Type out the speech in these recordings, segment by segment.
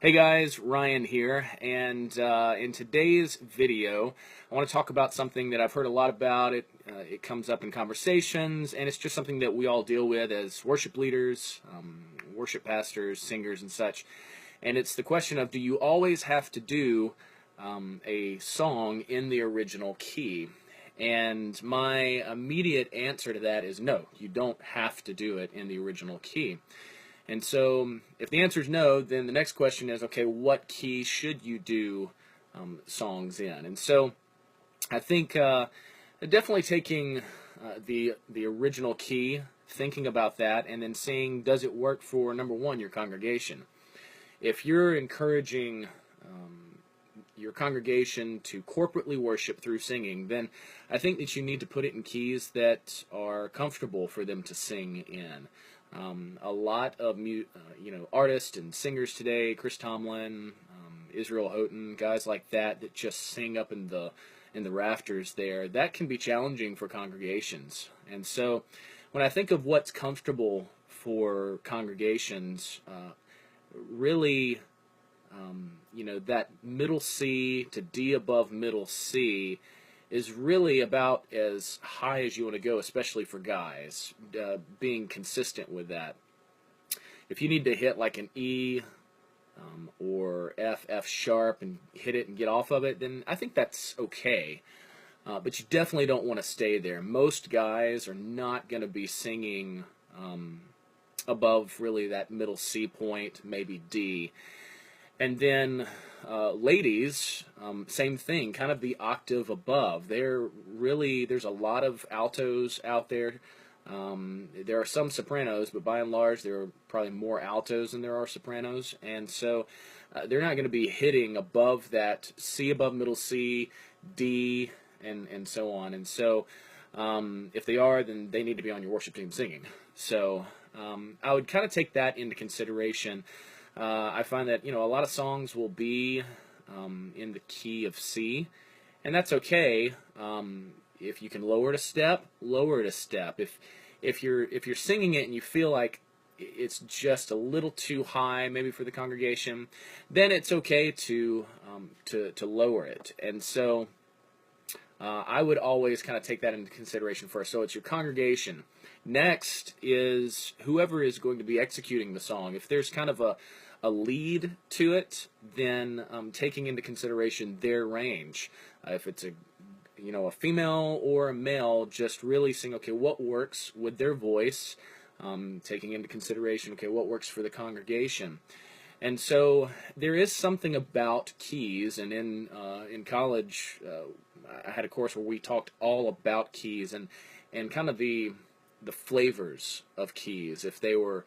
Hey guys, Ryan here, and in today's video, I want to talk about something that I've heard a lot about. It comes up in conversations, and it's just something that we all deal with as worship leaders, worship pastors, singers, and such. And it's the question of, do you always have to do a song in the original key? And my immediate answer to that is no, you don't have to do it in the original key. And so, if the answer is no, then the next question is, okay, what key should you do songs in? And so, I think definitely taking the original key, thinking about that, and then seeing, does it work for, number one, your congregation? If you're encouraging your congregation to corporately worship through singing, then I think that you need to put it in keys that are comfortable for them to sing in. A lot of artists and singers today, Chris Tomlin, Israel Houghton, guys like that just sing up in the rafters there. That can be challenging for congregations. And so, when I think of what's comfortable for congregations, really, that middle C to D above middle C is really about as high as you want to go, especially for guys, being consistent with that. If you need to hit like an E or F sharp and hit it and get off of it, then I think that's okay. But you definitely don't want to stay there. Most guys are not going to be singing above really that middle C point, maybe D. And then ladies, same thing, kind of the octave above. There's a lot of altos out there. There are some sopranos, but by and large, there are probably more altos than there are sopranos. And so they're not going to be hitting above that C above middle C, D, and so on. And so if they are, then they need to be on your worship team singing. So I would kind of take that into consideration. I find that a lot of songs will be in the key of C, and that's okay. If you can lower it a step, lower it a step. If you're singing it and you feel like it's just a little too high, maybe for the congregation, then it's okay to lower it. And so I would always kind of take that into consideration first. So it's your congregation. Next is whoever is going to be executing the song. If there's kind of a lead to it, then taking into consideration their range. If it's a female or a male, just really seeing, okay, what works with their voice, taking into consideration, okay, what works for the congregation. And so there is something about keys, and in college, I had a course where we talked all about keys and kind of the flavors of keys. If they were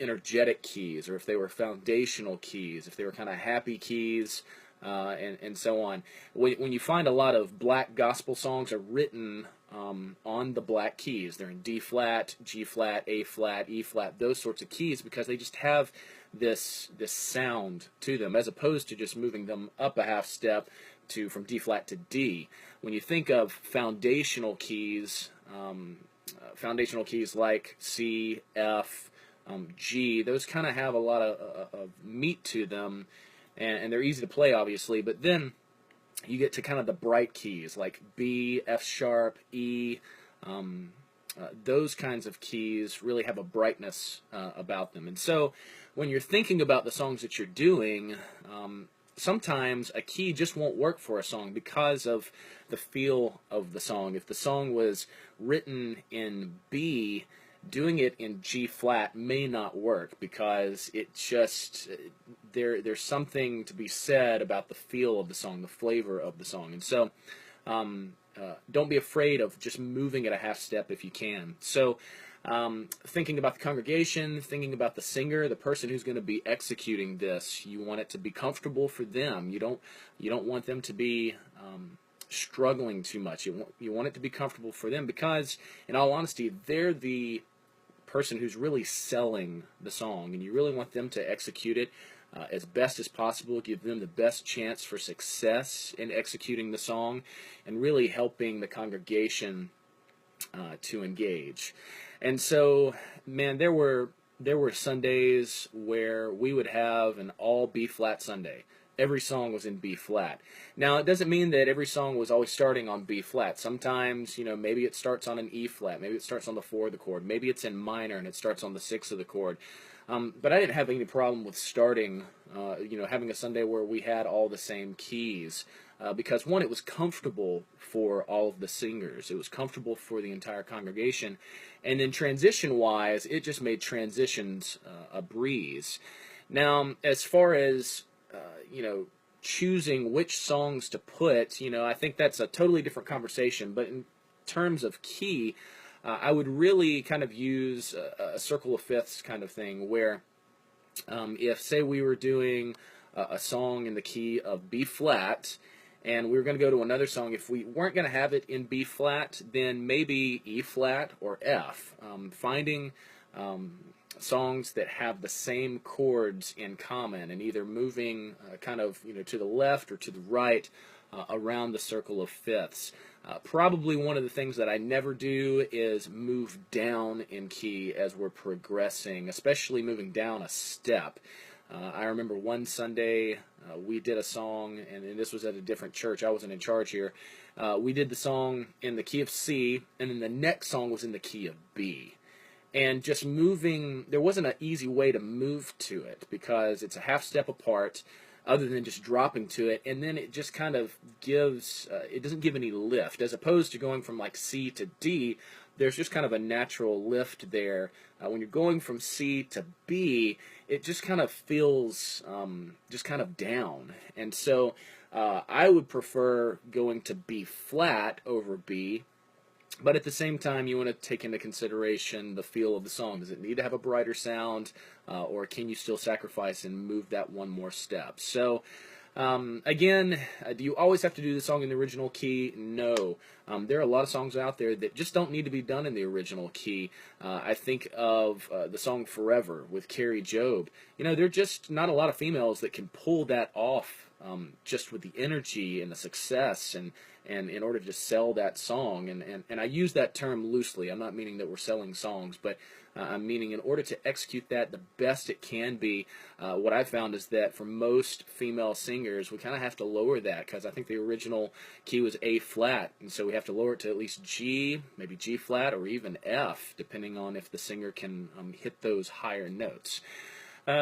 energetic keys, or if they were foundational keys, if they were kind of happy keys, and so on. When you find a lot of black gospel songs are written on the black keys, they're in D flat, G flat, A flat, E flat, those sorts of keys, because they just have this sound to them, as opposed to just moving them up a half step from D flat to D. When you think of foundational keys like C, F, G, those kind of have a lot of meat to them, and they're easy to play, obviously, but then you get to kind of the bright keys like B, F sharp, E. Those kinds of keys really have a brightness about them. And so when you're thinking about the songs that you're doing, sometimes a key just won't work for a song because of the feel of the song. If the song was written in B, doing it in G flat may not work, because it just there's something to be said about the feel of the song, the flavor of the song. And so don't be afraid of just moving it a half step if you can. So thinking about the congregation, thinking about the singer, the person who's going to be executing this, you want it to be comfortable for them. You don't want them to be struggling too much. You want it to be comfortable for them, because in all honesty, they're the person who's really selling the song, and you really want them to execute it as best as possible, give them the best chance for success in executing the song, and really helping the congregation to engage. And so, man, there were there were Sundays where we would have an all B flat Sunday. Every song was in B flat. Now, it doesn't mean that every song was always starting on B flat. Sometimes, maybe it starts on an E flat, maybe it starts on the 4 of the chord, maybe it's in minor and it starts on the 6 of the chord. But I didn't have any problem with starting, having a Sunday where we had all the same keys. Because one, it was comfortable for all of the singers. It was comfortable for the entire congregation. And then transition-wise, it just made transitions a breeze. Now, as far as, choosing which songs to put, I think that's a totally different conversation. But in terms of key, I would really kind of use a circle of fifths kind of thing where if, say, we were doing a song in the key of B flat, and we were going to go to another song, if we weren't going to have it in B flat, then maybe E flat or F. Finding songs that have the same chords in common and either moving kind of to the left or to the right around the circle of fifths. Probably one of the things that I never do is move down in key as we're progressing, especially moving down a step. I remember one Sunday we did a song, and this was at a different church. I wasn't in charge here. We did the song in the key of C, and then the next song was in the key of B. And just moving, there wasn't an easy way to move to it because it's a half step apart other than just dropping to it, and then it just kind of gives, it doesn't give any lift. As opposed to going from like C to D, there's just kind of a natural lift there. When you're going from C to B, it just kind of feels just kind of down. And so I would prefer going to B flat over B, but at the same time, you want to take into consideration the feel of the song. Does it need to have a brighter sound, or can you still sacrifice and move that one more step? So, again, do you always have to do the song in the original key? No. There are a lot of songs out there that just don't need to be done in the original key. I think of the song Forever with Carrie Job. There are just not a lot of females that can pull that off just with the energy and the success and in order to just sell that song. And I use that term loosely. I'm not meaning that we're selling songs, but I'm meaning in order to execute that the best it can be, what I've found is that for most female singers, we kind of have to lower that because I think the original key was A flat, and so we have to lower it to at least G, maybe G flat, or even F, depending on if the singer can hit those higher notes.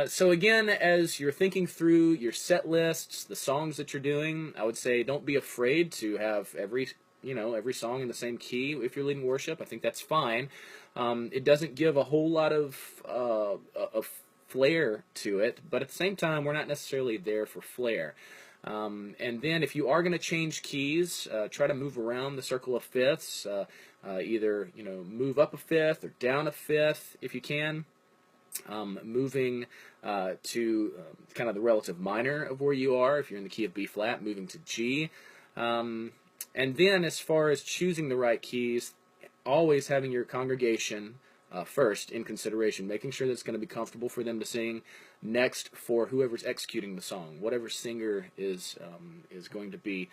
So again, as you're thinking through your set lists, the songs that you're doing, I would say don't be afraid to have every song in the same key. If you're leading worship, I think that's fine. It doesn't give a whole lot of flair to it, but at the same time, we're not necessarily there for flair. And then if you are going to change keys, try to move around the circle of fifths, either move up a fifth or down a fifth if you can. Moving to kind of the relative minor of where you are, if you're in the key of B flat, moving to G. And then as far as choosing the right keys, always having your congregation first in consideration, making sure that it's going to be comfortable for them to sing. Next, for whoever's executing the song, whatever singer is going to be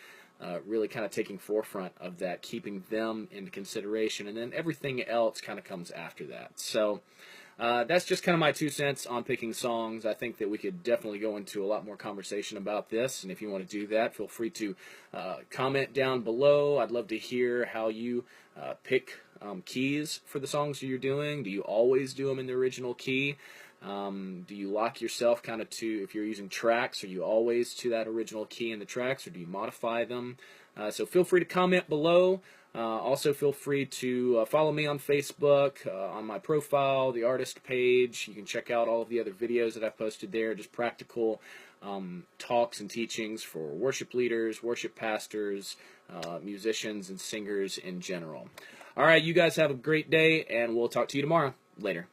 really kind of taking forefront of that, keeping them into consideration, and then everything else kind of comes after that. So that's just kind of my 2 cents on picking songs. I think that we could definitely go into a lot more conversation about this, and if you want to do that, feel free to comment down below. I'd love to hear how you pick keys for the songs you're doing. Do you always do them in the original key? Do you lock yourself kind of to, if you're using tracks, are you always to that original key in the tracks, or do you modify them? So feel free to comment below. Also feel free to follow me on Facebook, on my profile, the artist page. You can check out all of the other videos that I've posted there, just practical talks and teachings for worship leaders, worship pastors, musicians, and singers in general. All right, you guys have a great day, and we'll talk to you tomorrow. Later.